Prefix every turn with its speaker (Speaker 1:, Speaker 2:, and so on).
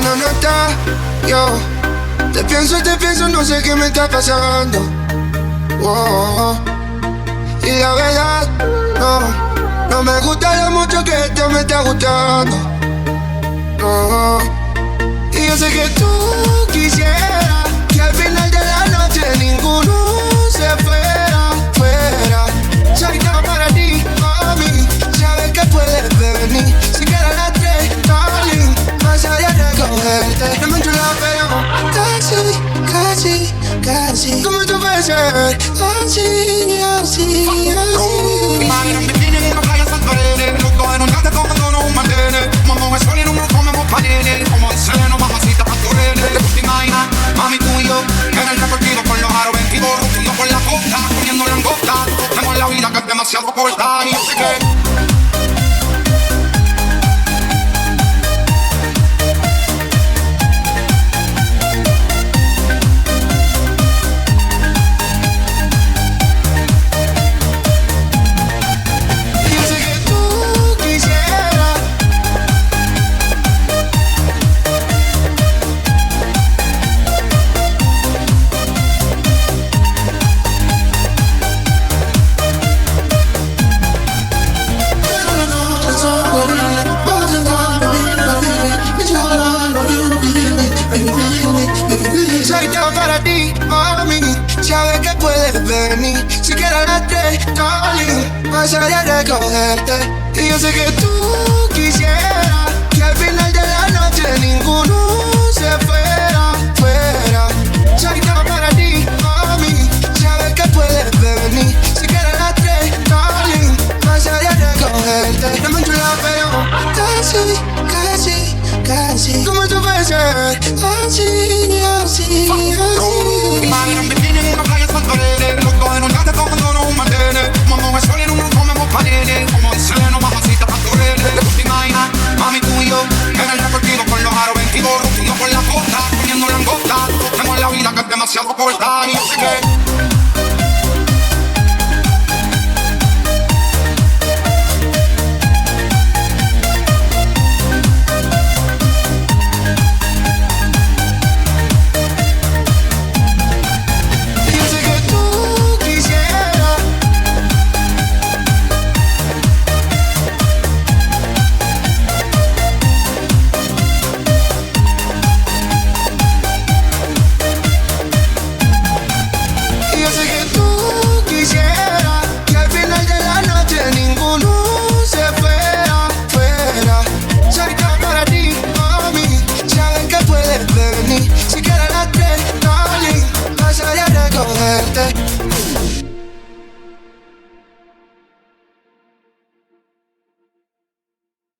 Speaker 1: no, no está. Yo te pienso, no sé qué me está pasando. Oh, y la verdad, no me gusta lo mucho que esto me está gustando. No, y yo sé que tú quisieras que al final de la noche ninguno se fuera. Soy todo para ti, mami. Sabes que puedes venir. Si quieres las tres, darling, pasaré a recogerte. No me encho la pero casi. ¿Cómo tú puedes ser? Así.
Speaker 2: Immagino bambini in una playa Santorene, los dos en un yate tomando un martini. Mamá soli en un comemos panini, como el sereno, mamacita pastorene. ¿Te imaginas, mami, tú y yo, en el recorrido con los aros 22, rugido por la costa, comiendo langosta? Tenemos la vida que es demasiado corta y yo sé que
Speaker 1: soy todo para ti, mami. Sabes que puedes venir. Si quieres las tres, darling, pasaré a recogerte. Y yo sé que tú quisieras que al final de la noche ninguno se fuera. Soy todo para ti, mami. Sabes que puedes venir. Si quieres las tres, darling, pasaré a recogerte. No me encho la pero casi. ¿Cómo tú puedes ser? Así.
Speaker 2: Immagino bambini in una playa Santorene, los dos en un yate tomando un martini. Mamá soli en un comemos panini, como